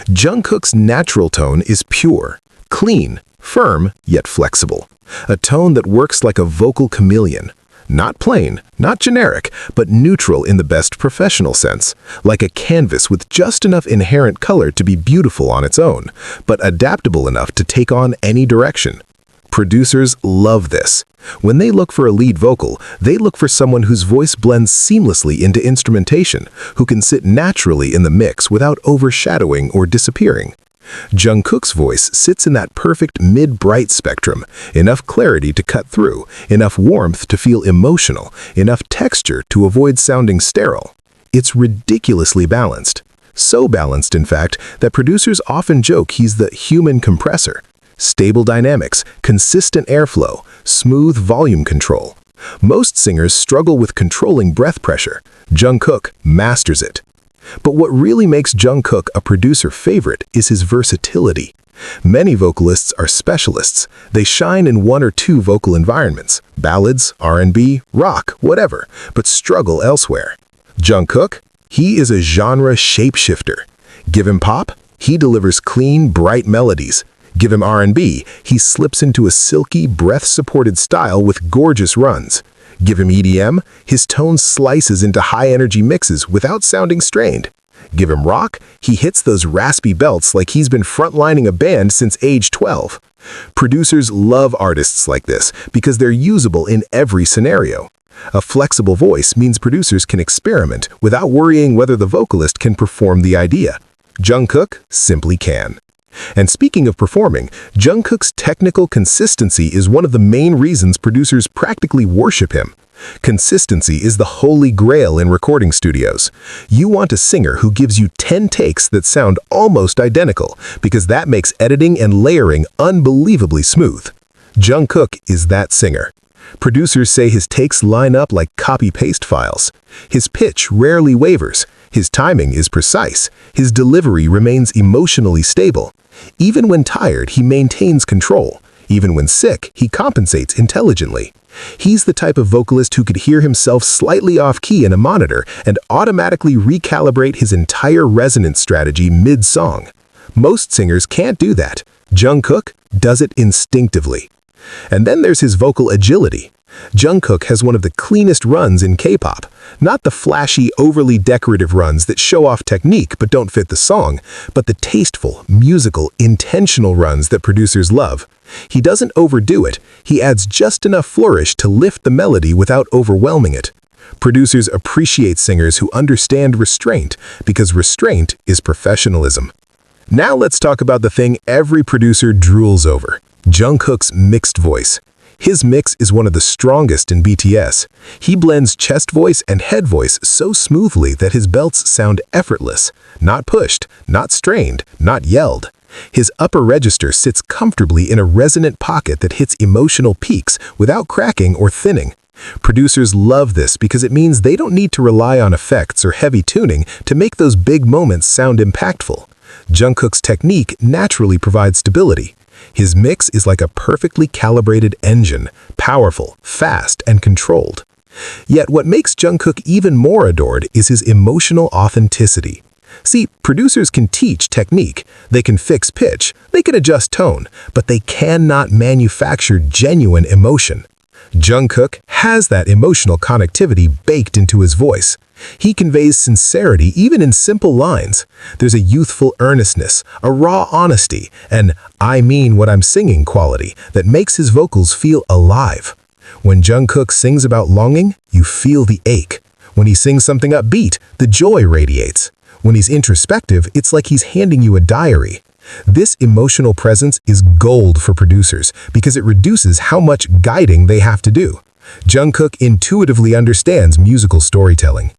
Jungkook's natural tone is pure, clean, firm, yet flexible. A tone that works like a vocal chameleon. Not plain, not generic, but neutral in the best professional sense. Like a canvas with just enough inherent color to be beautiful on its own, but adaptable enough to take on any direction. Producers love this. When they look for a lead vocal, they look for someone whose voice blends seamlessly into instrumentation, who can sit naturally in the mix without overshadowing or disappearing. Jungkook's voice sits in that perfect mid-bright spectrum, enough clarity to cut through, enough warmth to feel emotional, enough texture to avoid sounding sterile. It's ridiculously balanced. So balanced, in fact, that producers often joke he's the human compressor. Stable dynamics, consistent airflow, smooth volume control. Most singers struggle with controlling breath pressure. Jungkook masters it. But what really makes Jungkook a producer favorite is his versatility. Many vocalists are specialists. They shine in one or two vocal environments, ballads, R&B, rock, whatever, but struggle elsewhere. Jungkook, he is a genre shapeshifter. Give him pop, he delivers clean, bright melodies. Give him R&B, he slips into a silky, breath-supported style with gorgeous runs. Give him EDM, his tone slices into high-energy mixes without sounding strained. Give him rock, he hits those raspy belts like he's been frontlining a band since age 12. Producers love artists like this because they're usable in every scenario. A flexible voice means producers can experiment without worrying whether the vocalist can perform the idea. Jungkook simply can. And speaking of performing, Jungkook's technical consistency is one of the main reasons producers practically worship him. Consistency is the holy grail in recording studios. You want a singer who gives you 10 takes that sound almost identical, because that makes editing and layering unbelievably smooth. Jungkook is that singer. Producers say his takes line up like copy-paste files. His pitch rarely wavers. His timing is precise. His delivery remains emotionally stable. Even when tired, he maintains control. Even when sick, he compensates intelligently. He's the type of vocalist who could hear himself slightly off-key in a monitor and automatically recalibrate his entire resonance strategy mid-song. Most singers can't do that. Jungkook does it instinctively. And then there's his vocal agility. Jungkook has one of the cleanest runs in K-pop. Not the flashy, overly decorative runs that show off technique but don't fit the song, but the tasteful, musical, intentional runs that producers love. He doesn't overdo it, he adds just enough flourish to lift the melody without overwhelming it. Producers appreciate singers who understand restraint, because restraint is professionalism. Now let's talk about the thing every producer drools over: Jungkook's mixed voice. His mix is one of the strongest in BTS. He blends chest voice and head voice so smoothly that his belts sound effortless, not pushed, not strained, not yelled. His upper register sits comfortably in a resonant pocket that hits emotional peaks without cracking or thinning. Producers love this because it means they don't need to rely on effects or heavy tuning to make those big moments sound impactful. Jungkook's technique naturally provides stability. His mix is like a perfectly calibrated engine, powerful, fast, and controlled. Yet what makes Jungkook even more adored is his emotional authenticity. See, producers can teach technique, they can fix pitch, they can adjust tone, but they cannot manufacture genuine emotion. Jungkook has that emotional connectivity baked into his voice. He conveys sincerity even in simple lines. There's a youthful earnestness, a raw honesty, an "I mean what I'm singing" quality that makes his vocals feel alive. When Jungkook sings about longing, you feel the ache. When he sings something upbeat, the joy radiates. When he's introspective, it's like he's handing you a diary. This emotional presence is gold for producers because it reduces how much guiding they have to do. Jungkook intuitively understands musical storytelling.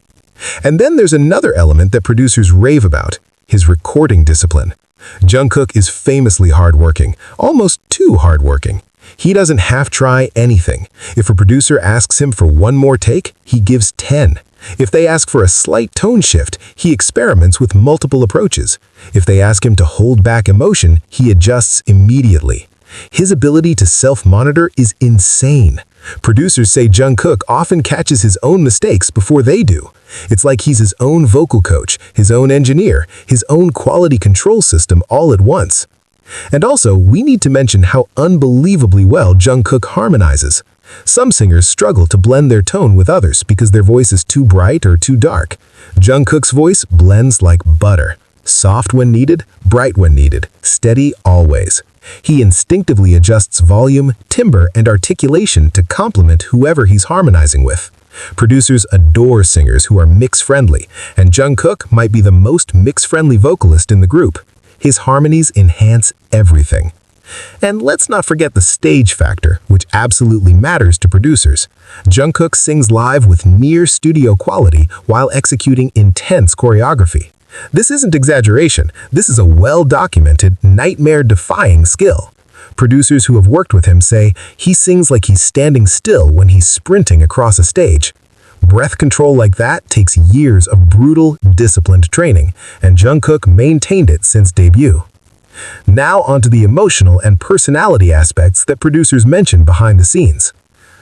And then there's another element that producers rave about: his recording discipline. Jungkook is famously hardworking, almost too hardworking. He doesn't half-try anything. If a producer asks him for one more take, he gives 10. If they ask for a slight tone shift, he experiments with multiple approaches. If they ask him to hold back emotion, he adjusts immediately. His ability to self-monitor is insane. Producers say Jungkook often catches his own mistakes before they do. It's like he's his own vocal coach, his own engineer, his own quality control system all at once. And also, we need to mention how unbelievably well Jungkook harmonizes. Some singers struggle to blend their tone with others because their voice is too bright or too dark. Jungkook's voice blends like butter. Soft when needed, bright when needed, steady always. He instinctively adjusts volume, timbre, and articulation to complement whoever he's harmonizing with. Producers adore singers who are mix-friendly, and Jungkook might be the most mix-friendly vocalist in the group. His harmonies enhance everything. And let's not forget the stage factor, which absolutely matters to producers. Jungkook sings live with near studio quality while executing intense choreography. This isn't exaggeration, this is a well-documented, nightmare-defying skill. Producers who have worked with him say he sings like he's standing still when he's sprinting across a stage. Breath control like that takes years of brutal, disciplined training, and Jungkook maintained it since debut. Now onto the emotional and personality aspects that producers mention behind the scenes.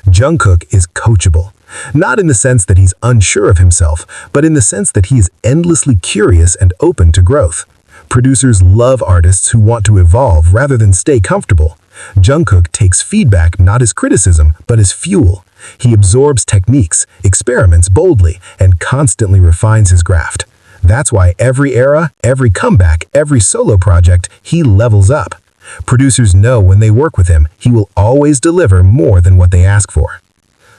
Jungkook is coachable. Not in the sense that he's unsure of himself, but in the sense that he is endlessly curious and open to growth. Producers love artists who want to evolve rather than stay comfortable. Jungkook takes feedback not as criticism, but as fuel. He absorbs techniques, experiments boldly, and constantly refines his craft. That's why every era, every comeback, every solo project, he levels up. Producers know when they work with him, he will always deliver more than what they ask for.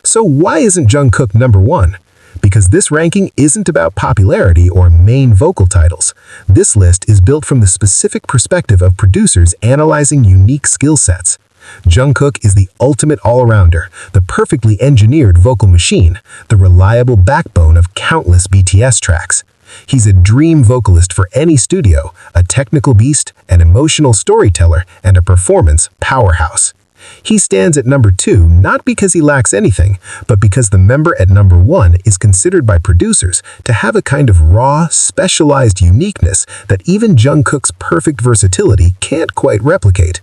So why isn't Jungkook number one? Because this ranking isn't about popularity or main vocal titles. This list is built from the specific perspective of producers analyzing unique skill sets. Jungkook is the ultimate all-arounder, the perfectly engineered vocal machine, the reliable backbone of countless BTS tracks. He's a dream vocalist for any studio, a technical beast, an emotional storyteller, and a performance powerhouse. He stands at number 2 not because he lacks anything, but because the member at number 1 is considered by producers to have a kind of raw, specialized uniqueness that even Jungkook's perfect versatility can't quite replicate.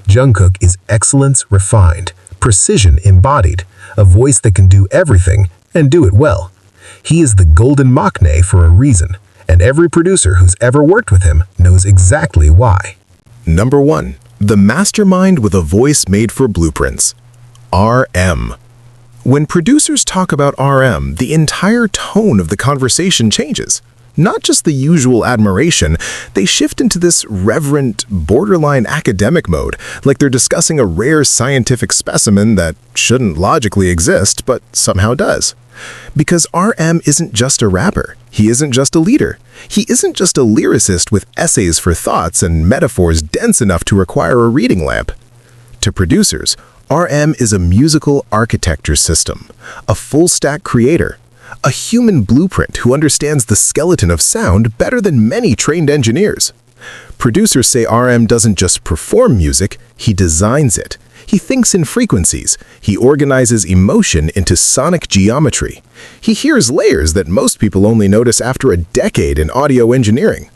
Jungkook is excellence refined, precision embodied, a voice that can do everything and do it well. He is the golden maknae for a reason, and every producer who's ever worked with him knows exactly why. Number 1. The mastermind with a voice made for blueprints. RM. When producers talk about RM, the entire tone of the conversation changes. Not just the usual admiration, they shift into this reverent, borderline academic mode, like they're discussing a rare scientific specimen that shouldn't logically exist, but somehow does. Because RM isn't just a rapper, he isn't just a leader, he isn't just a lyricist with essays for thoughts and metaphors dense enough to require a reading lamp. To producers, RM is a musical architecture system, a full-stack creator, a human blueprint who understands the skeleton of sound better than many trained engineers. Producers say RM doesn't just perform music, he designs it. He thinks in frequencies. He organizes emotion into sonic geometry. He hears layers that most people only notice after a decade in audio engineering.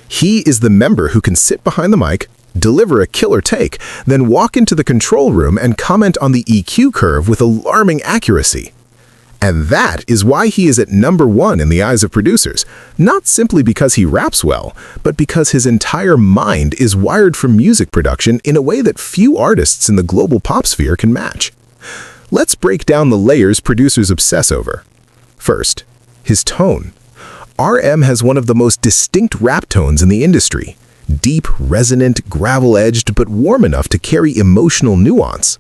He is the member who can sit behind the mic, deliver a killer take, then walk into the control room and comment on the EQ curve with alarming accuracy. And that is why he is at #1 in the eyes of producers, not simply because he raps well, but because his entire mind is wired for music production in a way that few artists in the global pop sphere can match. Let's break down the layers producers obsess over. First, his tone. RM has one of the most distinct rap tones in the industry. Deep, resonant, gravel-edged, but warm enough to carry emotional nuance.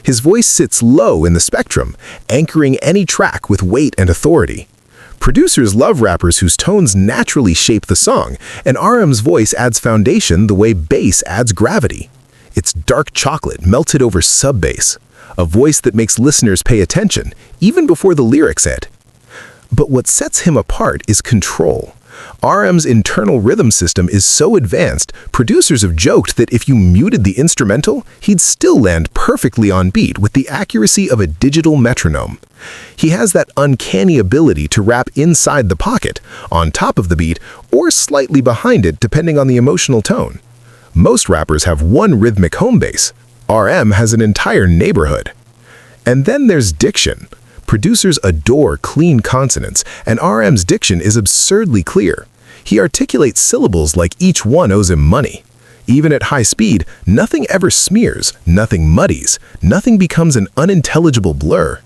His voice sits low in the spectrum, anchoring any track with weight and authority. Producers love rappers whose tones naturally shape the song, and RM's voice adds foundation the way bass adds gravity. It's dark chocolate melted over sub-bass, a voice that makes listeners pay attention, even before the lyrics hit. But what sets him apart is control. RM's internal rhythm system is so advanced, producers have joked that if you muted the instrumental, he'd still land perfectly on beat with the accuracy of a digital metronome. He has that uncanny ability to rap inside the pocket, on top of the beat, or slightly behind it depending on the emotional tone. Most rappers have one rhythmic home base. RM has an entire neighborhood. And then there's diction. Producers adore clean consonants, and RM's diction is absurdly clear. He articulates syllables like each one owes him money. Even at high speed, nothing ever smears, nothing muddies, nothing becomes an unintelligible blur.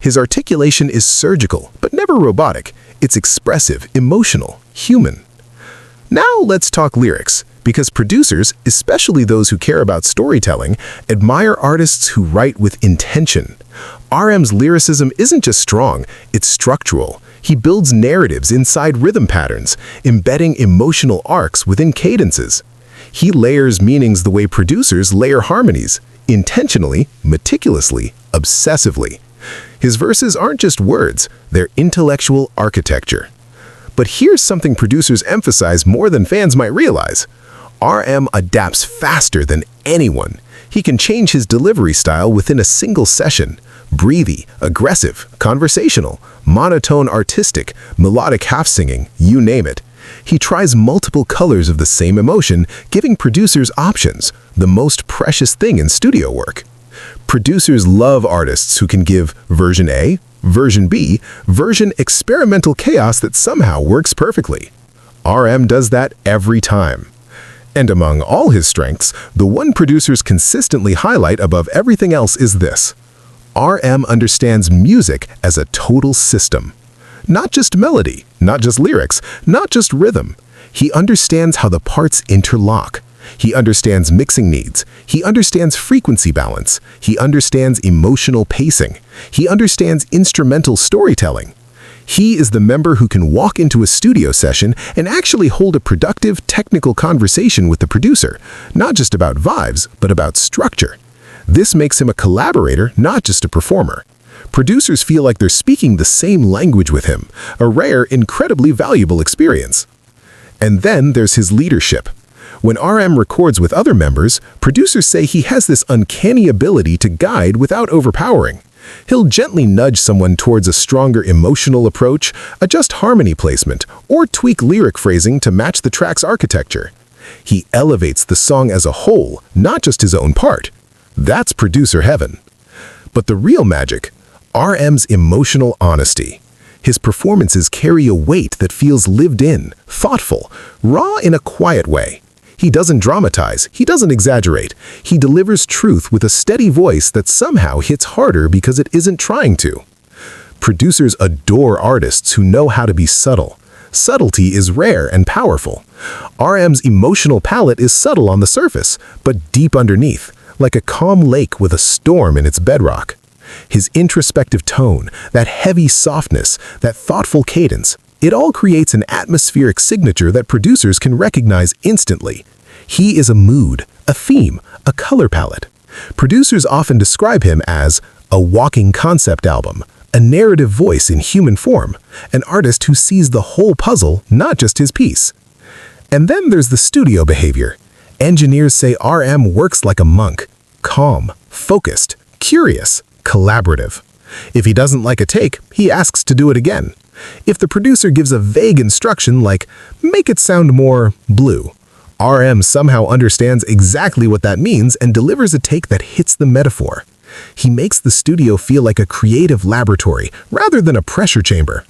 His articulation is surgical, but never robotic. It's expressive, emotional, human. Now let's talk lyrics, because producers, especially those who care about storytelling, admire artists who write with intention. RM's lyricism isn't just strong, it's structural. He builds narratives inside rhythm patterns, embedding emotional arcs within cadences. He layers meanings the way producers layer harmonies, intentionally, meticulously, obsessively. His verses aren't just words, they're intellectual architecture. But here's something producers emphasize more than fans might realize. RM adapts faster than anyone. He can change his delivery style within a single session. Breathy, aggressive, conversational, monotone artistic, melodic half-singing, you name it. He tries multiple colors of the same emotion, giving producers options, the most precious thing in studio work. Producers love artists who can give version A, version B, version experimental chaos that somehow works perfectly. RM does that every time. And among all his strengths, the one producers consistently highlight above everything else is this. RM understands music as a total system. Not just melody, not just lyrics, not just rhythm. He understands how the parts interlock. He understands mixing needs. He understands frequency balance. He understands emotional pacing. He understands instrumental storytelling. He is the member who can walk into a studio session and actually hold a productive, technical conversation with the producer, not just about vibes, but about structure. This makes him a collaborator, not just a performer. Producers feel like they're speaking the same language with him, a rare, incredibly valuable experience. And then there's his leadership. When RM records with other members, producers say he has this uncanny ability to guide without overpowering. He'll gently nudge someone towards a stronger emotional approach, adjust harmony placement, or tweak lyric phrasing to match the track's architecture. He elevates the song as a whole, not just his own part. That's producer heaven. But the real magic, RM's emotional honesty. His performances carry a weight that feels lived in, thoughtful, raw in a quiet way. He doesn't dramatize, he doesn't exaggerate. He delivers truth with a steady voice that somehow hits harder because it isn't trying to. Producers adore artists who know how to be subtle. Subtlety is rare and powerful. RM's emotional palette is subtle on the surface, but deep underneath, like a calm lake with a storm in its bedrock. His introspective tone, that heavy softness, that thoughtful cadence, it all creates an atmospheric signature that producers can recognize instantly. He is a mood, a theme, a color palette. Producers often describe him as a walking concept album, a narrative voice in human form, an artist who sees the whole puzzle, not just his piece. And then there's the studio behavior. Engineers say RM works like a monk, calm, focused, curious, collaborative. If he doesn't like a take, he asks to do it again. If the producer gives a vague instruction like, make it sound more blue, RM somehow understands exactly what that means and delivers a take that hits the metaphor. He makes the studio feel like a creative laboratory rather than a pressure chamber.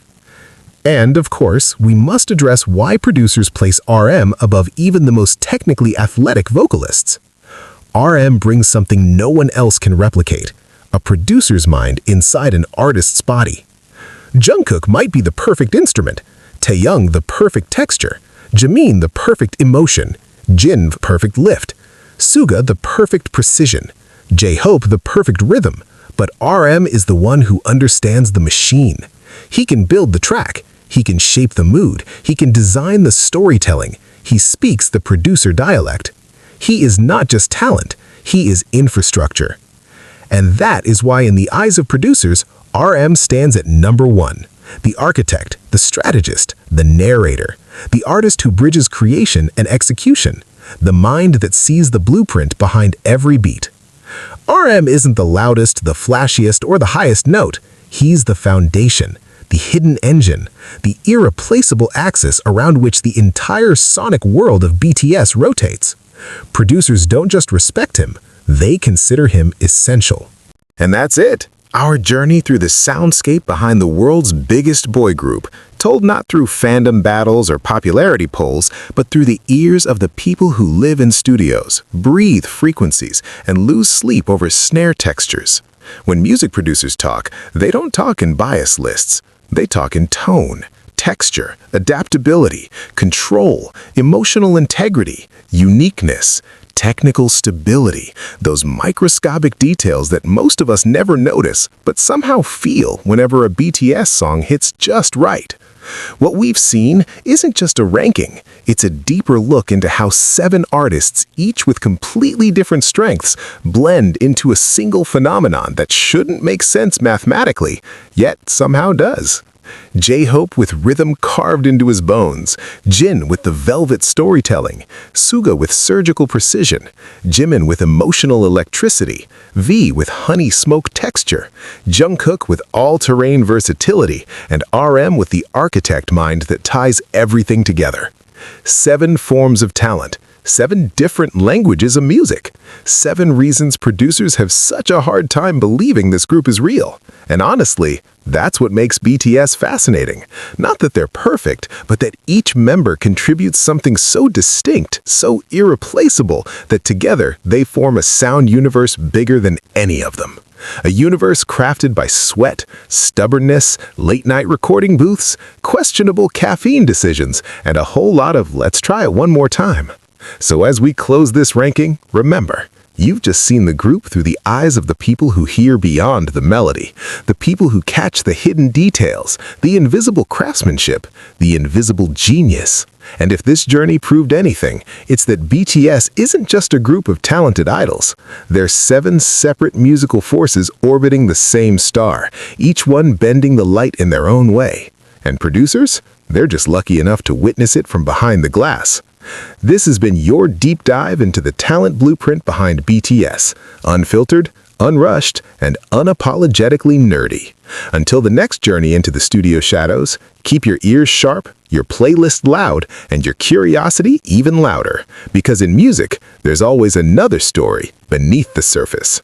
And, of course, we must address why producers place RM above even the most technically athletic vocalists. RM brings something no one else can replicate, a producer's mind inside an artist's body. Jungkook might be the perfect instrument, Taeyong the perfect texture, Jimin the perfect emotion, Jin the perfect lift, Suga the perfect precision, J-Hope the perfect rhythm, but RM is the one who understands the machine. He can build the track, he can shape the mood, he can design the storytelling, he speaks the producer dialect. He is not just talent, he is infrastructure. And that is why in the eyes of producers, RM stands at number one. The architect, the strategist, the narrator, the artist who bridges creation and execution, the mind that sees the blueprint behind every beat. RM isn't the loudest, the flashiest, or the highest note. He's the foundation, the hidden engine, the irreplaceable axis around which the entire sonic world of BTS rotates. Producers don't just respect him, they consider him essential. And that's it. Our journey through the soundscape behind the world's biggest boy group, told not through fandom battles or popularity polls, but through the ears of the people who live in studios, breathe frequencies, and lose sleep over snare textures. When music producers talk, they don't talk in bias lists. They talk in tone, texture, adaptability, control, emotional integrity, uniqueness, technical stability, those microscopic details that most of us never notice but somehow feel whenever a BTS song hits just right. What we've seen isn't just a ranking, it's a deeper look into how 7 artists, each with completely different strengths, blend into a single phenomenon that shouldn't make sense mathematically, yet somehow does. J-Hope with rhythm carved into his bones, Jin with the velvet storytelling, Suga with surgical precision, Jimin with emotional electricity, V with honey smoke texture, Jungkook with all-terrain versatility, and RM with the architect mind that ties everything together. 7 forms of talent, 7 different languages of music, 7 reasons producers have such a hard time believing this group is real. And honestly, that's what makes BTS fascinating. Not that they're perfect, but that each member contributes something so distinct, so irreplaceable, that together they form a sound universe bigger than any of them. A universe crafted by sweat, stubbornness, late-night recording booths, questionable caffeine decisions, and a whole lot of let's try it one more time. So as we close this ranking, remember, you've just seen the group through the eyes of the people who hear beyond the melody, the people who catch the hidden details, the invisible craftsmanship, the invisible genius. And if this journey proved anything, it's that BTS isn't just a group of talented idols. They're 7 separate musical forces orbiting the same star, each one bending the light in their own way. And producers? They're just lucky enough to witness it from behind the glass. This has been your deep dive into the talent blueprint behind BTS, unfiltered, unrushed, and unapologetically nerdy. Until the next journey into the studio shadows, keep your ears sharp, your playlist loud, and your curiosity even louder. Because in music, there's always another story beneath the surface.